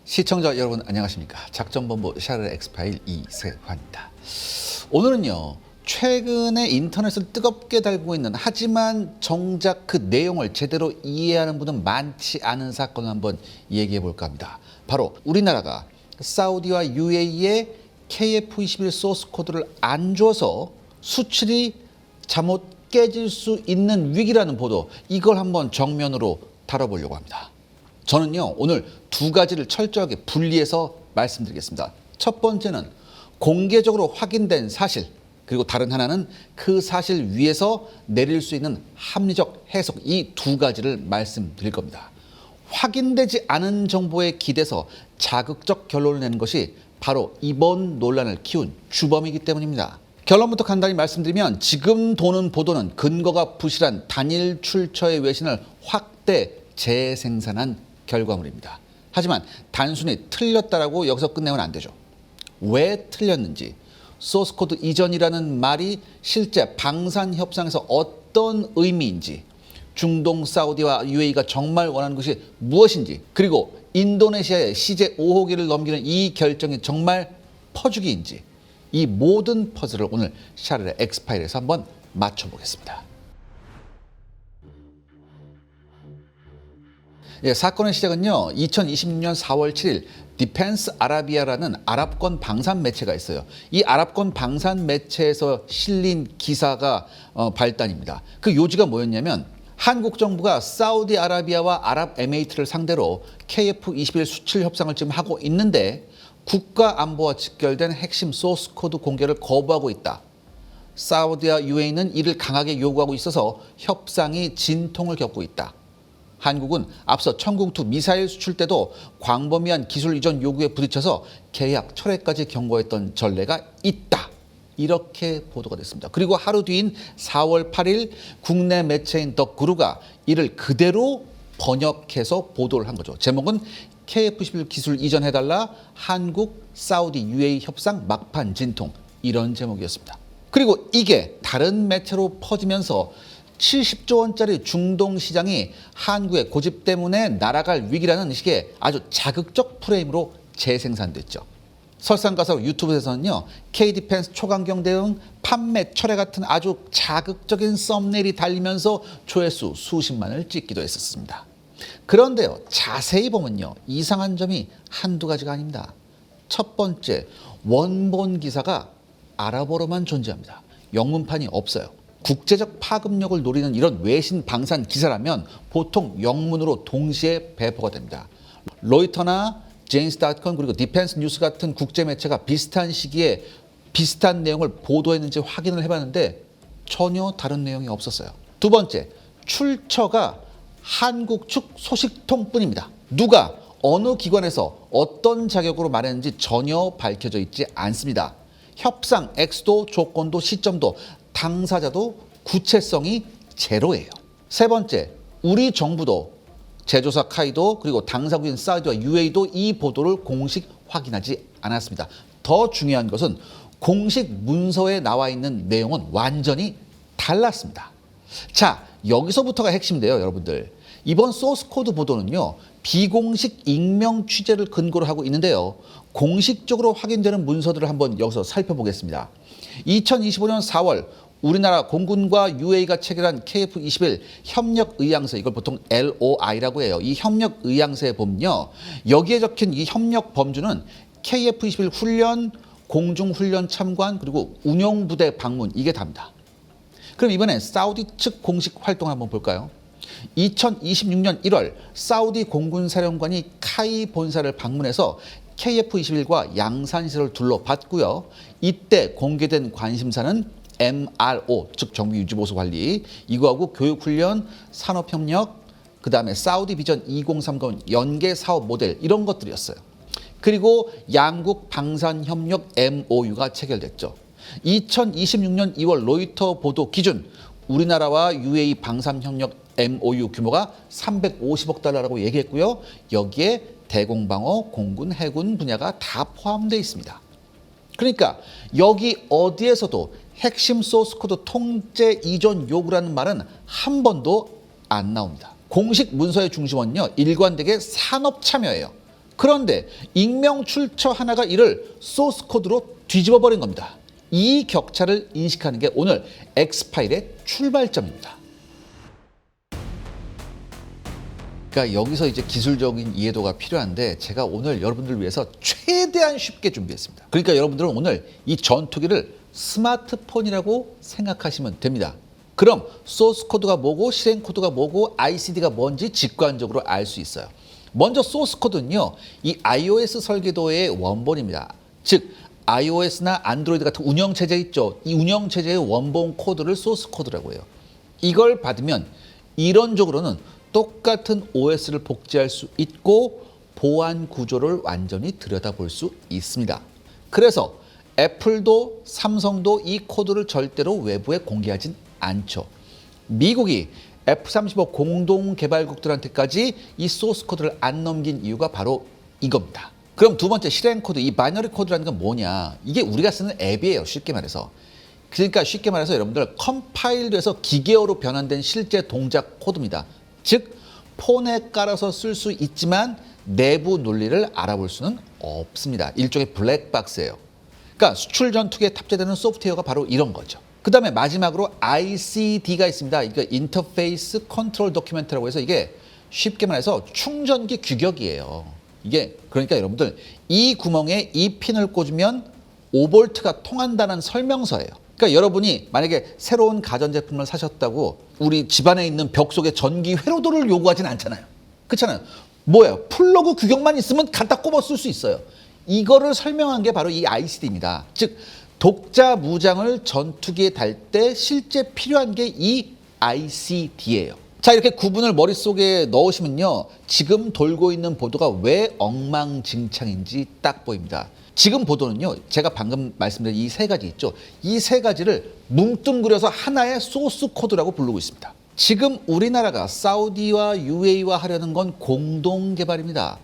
시청자 여러분 안녕하십니까. 작전본부 샤르 엑스파일 이세환입니다. 오늘은요, 최근에 인터넷을 뜨겁게 달구고 있는, 하지만 정작 그 내용을 제대로 이해하는 분은 많지 않은 사건을 한번 얘기해 볼까 합니다. 바로 우리나라가 사우디와 UAE에 KF21 소스 코드를 안 줘서 수출이 잘못 깨질 수 있는 위기라는 보도, 이걸 한번 정면으로 다뤄보려고 합니다. 저는요, 오늘 두 가지를 철저하게 분리해서 말씀드리겠습니다. 첫 번째는 공개적으로 확인된 사실, 그리고 다른 하나는 그 사실 위에서 내릴 수 있는 합리적 해석, 이 두 가지를 말씀드릴 겁니다. 확인되지 않은 정보에 기대서 자극적 결론을 내는 것이 바로 이번 논란을 키운 주범이기 때문입니다. 결론부터 간단히 말씀드리면, 지금 도는 보도는 근거가 부실한 단일 출처의 외신을 확대 재생산한 결과물입니다. 하지만 단순히 틀렸다라고 여기서 끝내면 안 되죠. 왜 틀렸는지, 소스코드 이전이라는 말이 실제 방산 협상에서 어떤 의미인지, 중동 사우디와 UAE가 정말 원하는 것이 무엇인지, 그리고 인도네시아의 CJ 5호기를 넘기는 이 결정이 정말 퍼주기인지, 이 모든 퍼즐을 오늘 샤르의 엑스파일에서 한번 맞춰보겠습니다. 사건의 시작은요, 2026년 4월 7일 디펜스 아라비아라는 아랍권 방산 매체가 있어요. 이 아랍권 방산 매체에서 실린 기사가 발단입니다. 그 요지가 뭐였냐면, 한국 정부가 사우디아라비아와 아랍에미리트를 상대로 KF21 수출 협상을 지금 하고 있는데 국가 안보와 직결된 핵심 소스 코드 공개를 거부하고 있다. 사우디와 UAE는 이를 강하게 요구하고 있어서 협상이 진통을 겪고 있다. 한국은 앞서 천궁2 미사일 수출 때도 광범위한 기술 이전 요구에 부딪혀서 계약 철회까지 경고했던 전례가 있다. 이렇게 보도가 됐습니다. 그리고 하루 뒤인 4월 8일 국내 매체인 더 그루가 이를 그대로 번역해서 보도를 한 거죠. 제목은 KF21 기술 이전해달라, 한국, 사우디, UAE 협상 막판 진통, 이런 제목이었습니다. 그리고 이게 다른 매체로 퍼지면서 70조 원짜리 중동 시장이 한국의 고집 때문에 날아갈 위기라는 식의 아주 자극적 프레임으로 재생산됐죠. 설상가상 유튜브에서는요, K-디펜스 초강경 대응, 판매 철회 같은 아주 자극적인 썸네일이 달리면서 조회수 수십만을 찍기도 했었습니다. 그런데요, 자세히 보면요, 이상한 점이 한두 가지가 아닙니다. 첫 번째, 원본 기사가 아랍어로만 존재합니다. 영문판이 없어요. 국제적 파급력을 노리는 이런 외신 방산 기사라면 보통 영문으로 동시에 배포가 됩니다. 로이터나 제인스.com 그리고 디펜스 뉴스 같은 국제 매체가 비슷한 시기에 비슷한 내용을 보도했는지 확인을 해봤는데 전혀 다른 내용이 없었어요. 두 번째, 출처가 한국 측 소식통뿐입니다. 누가 어느 기관에서 어떤 자격으로 말했는지 전혀 밝혀져 있지 않습니다. 협상 액수도 조건도 시점도 당사자도 구체성이 제로예요. 세 번째, 우리 정부도 제조사 카이도 그리고 당사국인 사우디와 UAE도 이 보도를 공식 확인하지 않았습니다. 더 중요한 것은 공식 문서에 나와 있는 내용은 완전히 달랐습니다. 자, 여기서부터가 핵심인데요, 여러분들. 이번 소스코드 보도는요, 비공식 익명 취재를 근거로 하고 있는데요, 공식적으로 확인되는 문서들을 한번 여기서 살펴보겠습니다. 2025년 4월 우리나라 공군과 UAE가 체결한 KF21 협력의향서, 이걸 보통 LOI라고 해요. 이 협력의향서에 보면요, 여기에 적힌 이 협력 범주는 KF21 훈련, 공중훈련 참관, 그리고 운용부대 방문, 이게 답니다. 그럼 이번엔 사우디 측 공식 활동을 한번 볼까요? 2026년 1월 사우디 공군사령관이 카이 본사를 방문해서 KF21과 양산시설을 둘러봤고요. 이때 공개된 관심사는 MRO, 즉 정비유지보수관리, 이거하고 교육훈련, 산업협력, 그 다음에 사우디 비전 2030 연계사업 모델, 이런 것들이었어요. 그리고 양국 방산협력 MOU가 체결됐죠. 2026년 2월 로이터 보도 기준 우리나라와 UAE 방산협력 MOU 규모가 350억 달러라고 얘기했고요. 여기에 대공방어, 공군, 해군 분야가 다 포함되어 있습니다. 그러니까 여기 어디에서도 핵심 소스코드 통제 이전 요구라는 말은 한 번도 안 나옵니다. 공식 문서의 중심은요, 일관되게 산업 참여예요. 그런데 익명 출처 하나가 이를 소스 코드로 뒤집어 버린 겁니다. 이 격차를 인식하는 게 오늘 엑스파일의 출발점입니다. 그러니까 여기서 이제 기술적인 이해도가 필요한데 제가 오늘 여러분들을 위해서 최대한 쉽게 준비했습니다. 그러니까 여러분들은 오늘 이 전투기를 스마트폰이라고 생각하시면 됩니다. 그럼 소스 코드가 뭐고 실행 코드가 뭐고 ICD가 뭔지 직관적으로 알 수 있어요. 먼저 소스 코드는요, 이 iOS 설계도의 원본입니다. 즉 iOS나 안드로이드 같은 운영체제 있죠. 이 운영체제의 원본 코드를 소스 코드라고 해요. 이걸 받으면 이론적으로는 똑같은 OS를 복제할 수 있고 보안 구조를 완전히 들여다볼 수 있습니다. 그래서 애플도 삼성도 이 코드를 절대로 외부에 공개하진 않죠. 미국이 F-35 공동 개발국들한테까지 이 소스 코드를 안 넘긴 이유가 바로 이겁니다. 그럼 두 번째 실행 코드, 이 바이너리 코드라는 건 뭐냐? 이게 우리가 쓰는 앱이에요, 쉽게 말해서. 그러니까 쉽게 말해서 여러분들 컴파일돼서 기계어로 변환된 실제 동작 코드입니다. 즉 폰에 깔아서 쓸 수 있지만 내부 논리를 알아볼 수는 없습니다. 일종의 블랙박스예요. 그러니까 수출 전투기에 탑재되는 소프트웨어가 바로 이런 거죠. 그 다음에 마지막으로 ICD가 있습니다. 이게 인터페이스 컨트롤 도큐멘트라고 해서 이게 쉽게 말해서 충전기 규격이에요. 이게 그러니까 여러분들 이 구멍에 이 핀을 꽂으면 5V가 통한다는 설명서예요. 그러니까 여러분이 만약에 새로운 가전제품을 사셨다고 우리 집안에 있는 벽 속에 전기 회로도를 요구하진 않잖아요. 그렇잖아요. 뭐예요? 플러그 규격만 있으면 갖다 꼽아 쓸 수 있어요. 이거를 설명한 게 바로 이 ICD입니다. 즉 독자 무장을 전투기에 달 때 실제 필요한 게 이 ICD예요. 자, 이렇게 구분을 머릿속에 넣으시면요, 지금 돌고 있는 보도가 왜 엉망진창인지 딱 보입니다. 지금 보도는요, 제가 방금 말씀드린 이 세 가지 있죠. 이 세 가지를 뭉뚱그려서 하나의 소스 코드라고 부르고 있습니다. 지금 우리나라가 사우디와 UAE와 하려는 건 공동 개발입니다.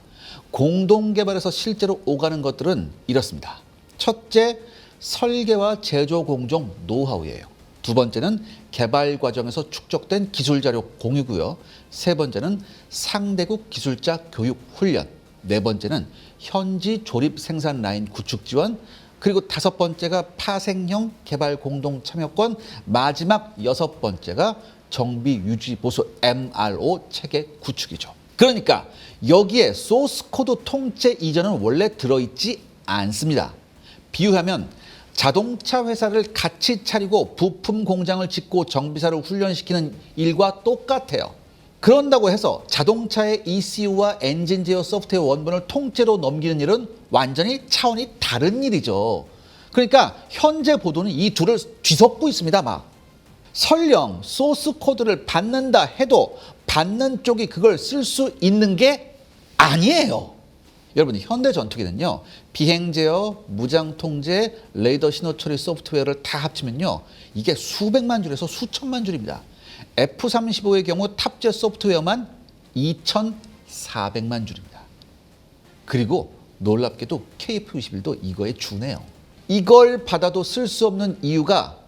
공동 개발에서 실제로 오가는 것들은 이렇습니다. 첫째, 설계와 제조 공정 노하우예요. 두 번째는 개발 과정에서 축적된 기술 자료 공유고요. 세 번째는 상대국 기술자 교육 훈련. 네 번째는 현지 조립 생산 라인 구축 지원. 그리고 다섯 번째가 파생형 개발 공동 참여권. 마지막 여섯 번째가 정비 유지 보수 MRO 체계 구축이죠. 그러니까 여기에 소스 코드 통째 이전은 원래 들어있지 않습니다. 비유하면 자동차 회사를 같이 차리고 부품 공장을 짓고 정비사를 훈련시키는 일과 똑같아요. 그런다고 해서 자동차의 ECU와 엔진 제어 소프트웨어 원본을 통째로 넘기는 일은 완전히 차원이 다른 일이죠. 그러니까 현재 보도는 이 둘을 뒤섞고 있습니다. 막 설령 소스 코드를 받는다 해도 받는 쪽이 그걸 쓸 수 있는 게 아니에요. 여러분, 현대 전투기는요, 비행 제어, 무장 통제, 레이더 신호 처리 소프트웨어를 다 합치면요, 이게 수백만 줄에서 수천만 줄입니다. F-35의 경우 탑재 소프트웨어만 2,400만 줄입니다. 그리고 놀랍게도 KF-21도 이거에 주네요. 이걸 받아도 쓸 수 없는 이유가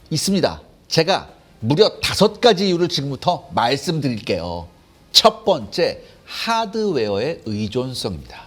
있습니다. 제가 무려 5가지 이유를 지금부터 말씀드릴게요. 첫 번째, 하드웨어의 의존성입니다.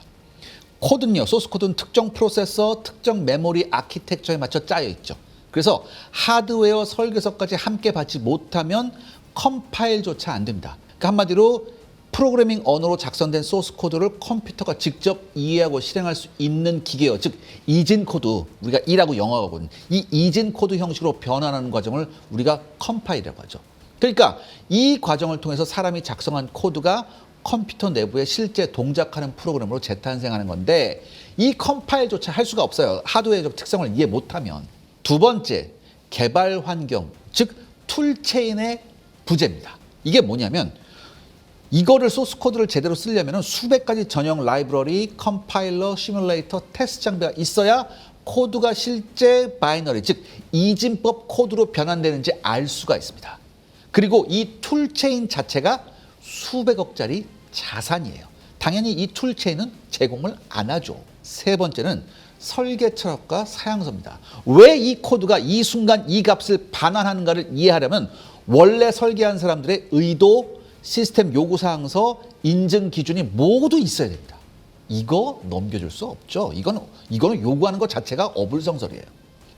코드는요, 소스 코드는 특정 프로세서, 특정 메모리 아키텍처에 맞춰 짜여 있죠. 그래서 하드웨어 설계서까지 함께 받지 못하면 컴파일조차 안 됩니다. 그러니까 한마디로 프로그래밍 언어로 작성된 소스 코드를 컴퓨터가 직접 이해하고 실행할 수 있는 기계요. 즉 이진 코드, 우리가 E라고 영어가 하거든요. 이 이진 코드 형식으로 변환하는 과정을 우리가 컴파일이라고 하죠. 그러니까 이 과정을 통해서 사람이 작성한 코드가 컴퓨터 내부에 실제 동작하는 프로그램으로 재탄생하는 건데 이 컴파일조차 할 수가 없어요. 하드웨어적 특성을 이해 못하면. 두 번째, 개발 환경, 즉 툴체인의 부재입니다. 이게 뭐냐면 이거를 소스 코드를 제대로 쓰려면 수백 가지 전용 라이브러리, 컴파일러, 시뮬레이터, 테스트 장비가 있어야 코드가 실제 바이너리, 즉 이진법 코드로 변환되는지 알 수가 있습니다. 그리고 이 툴체인 자체가 수백억짜리 자산이에요. 당연히 이 툴체인은 제공을 안 하죠. 세 번째는 설계 철학과 사양서입니다. 왜 이 코드가 이 순간 이 값을 반환하는가를 이해하려면 원래 설계한 사람들의 의도, 시스템 요구사항서, 인증 기준이 모두 있어야 됩니다. 이거 넘겨줄 수 없죠. 이거는 요구하는 것 자체가 어불성설이에요.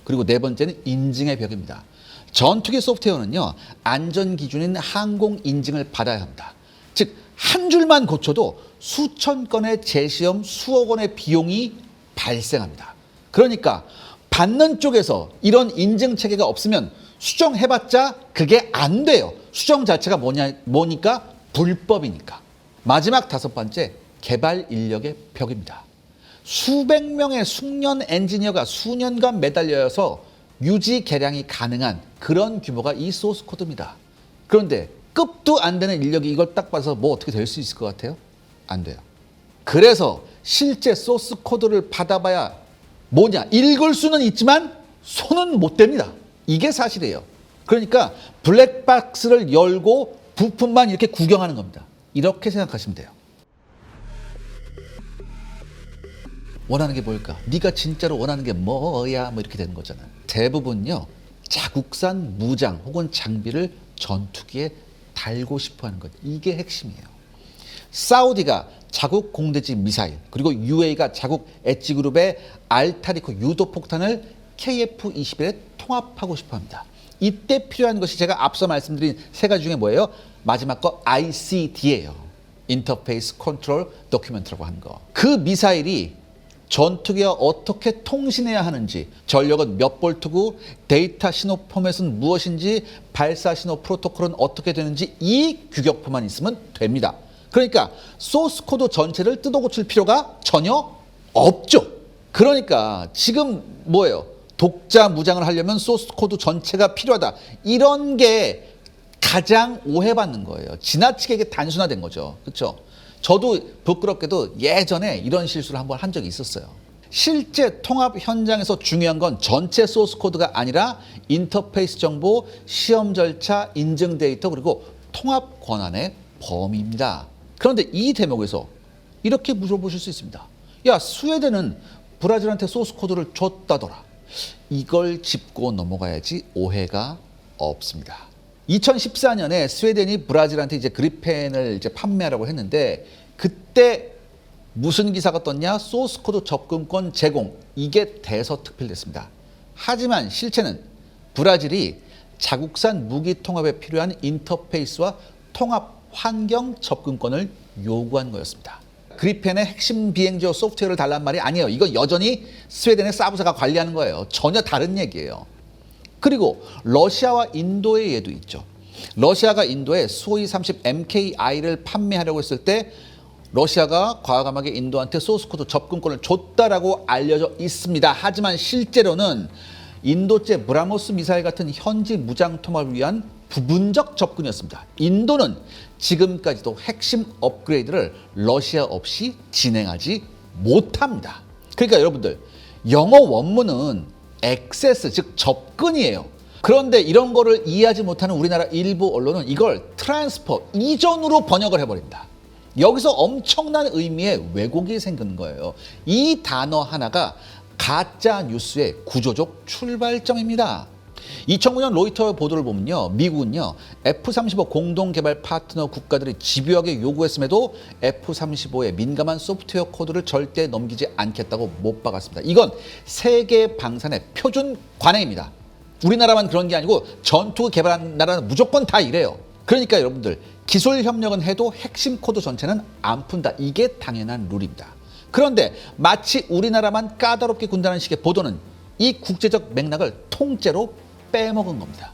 그리고 네 번째는 인증의 벽입니다. 전투기 소프트웨어는요, 안전 기준인 항공 인증을 받아야 합니다. 즉, 한 줄만 고쳐도 수천 건의 재시험 수억 원의 비용이 발생합니다. 그러니까 받는 쪽에서 이런 인증 체계가 없으면 수정해봤자 그게 안 돼요. 수정 자체가 뭐니까? 불법이니까. 마지막 다섯 번째, 개발 인력의 벽입니다. 수백 명의 숙련 엔지니어가 수년간 매달려서 유지 개량이 가능한 그런 규모가 이 소스 코드입니다. 그런데 급도 안 되는 인력이 이걸 딱 봐서 뭐 어떻게 될 수 있을 것 같아요? 안 돼요. 그래서 실제 소스 코드를 받아봐야 뭐냐? 읽을 수는 있지만 손은 못 댑니다. 이게 사실이에요. 그러니까 블랙박스를 열고 부품만 이렇게 구경하는 겁니다. 이렇게 생각하시면 돼요. 원하는 게 뭘까? 네가 진짜로 원하는 게 뭐야? 뭐 이렇게 되는 거잖아요. 대부분요, 자국산 무장 혹은 장비를 전투기에 달고 싶어 하는 것. 이게 핵심이에요. 사우디가 자국 공대지 미사일, 그리고 UAE가 자국 엣지그룹의 알타리코 유도폭탄을 KF-21에 통합하고 싶어 합니다. 이때 필요한 것이 제가 앞서 말씀드린 세 가지 중에 뭐예요? 마지막 거 ICD예요. 인터페이스 컨트롤 도큐멘트라고 하는 거. 그 미사일이 전투기와 어떻게 통신해야 하는지, 전력은 몇 볼트고, 데이터 신호 포맷은 무엇인지, 발사 신호 프로토콜은 어떻게 되는지 이 규격표만 있으면 됩니다. 그러니까 소스 코드 전체를 뜯어 고칠 필요가 전혀 없죠. 그러니까 지금 뭐예요? 독자 무장을 하려면 소스 코드 전체가 필요하다. 이런 게 가장 오해받는 거예요. 지나치게 이게 단순화된 거죠. 그렇죠? 저도 부끄럽게도 예전에 이런 실수를 한번 한 적이 있었어요. 실제 통합 현장에서 중요한 건 전체 소스 코드가 아니라 인터페이스 정보, 시험 절차, 인증 데이터, 그리고 통합 권한의 범위입니다. 그런데 이 대목에서 이렇게 물어보실 수 있습니다. 야, 스웨덴은 브라질한테 소스 코드를 줬다더라. 이걸 짚고 넘어가야지 오해가 없습니다. 2014년에 스웨덴이 브라질한테 이제 그리펜을 이제 판매하라고 했는데, 그때 무슨 기사가 떴냐? 소스 코드 접근권 제공. 이게 대서특필됐습니다. 하지만 실체는 브라질이 자국산 무기 통합에 필요한 인터페이스와 통합 환경 접근권을 요구한 거였습니다. 그리펜의 핵심 비행지어 소프트웨어를 달란 말이 아니에요. 이거 여전히 스웨덴의 사부사가 관리하는 거예요. 전혀 다른 얘기예요. 그리고 러시아와 인도의 예도 있죠. 러시아가 인도에 수호이 30 MKI를 판매하려고 했을 때 러시아가 과감하게 인도한테 소스코드 접근권을 줬다라고 알려져 있습니다. 하지만 실제로는 인도제 브라모스 미사일 같은 현지 무장 통합을 위한 부분적 접근이었습니다. 인도는 지금까지도 핵심 업그레이드를 러시아 없이 진행하지 못합니다. 그러니까 여러분들, 영어 원문은 액세스, 즉 접근이에요. 그런데 이런 거를 이해하지 못하는 우리나라 일부 언론은 이걸 트랜스퍼, 이전으로 번역을 해버립니다. 여기서 엄청난 의미의 왜곡이 생기는 거예요. 이 단어 하나가 가짜 뉴스의 구조적 출발점입니다. 2009년 로이터 보도를 보면요, 미국은요 F-35 공동개발 파트너 국가들이 집요하게 요구했음에도 F-35의 민감한 소프트웨어 코드를 절대 넘기지 않겠다고 못 박았습니다. 이건 세계 방산의 표준 관행입니다. 우리나라만 그런 게 아니고 전투기 개발하는 나라는 무조건 다 이래요. 그러니까 여러분들, 기술 협력은 해도 핵심 코드 전체는 안 푼다. 이게 당연한 룰입니다. 그런데 마치 우리나라만 까다롭게 군다는 식의 보도는 이 국제적 맥락을 통째로 빼먹은 겁니다.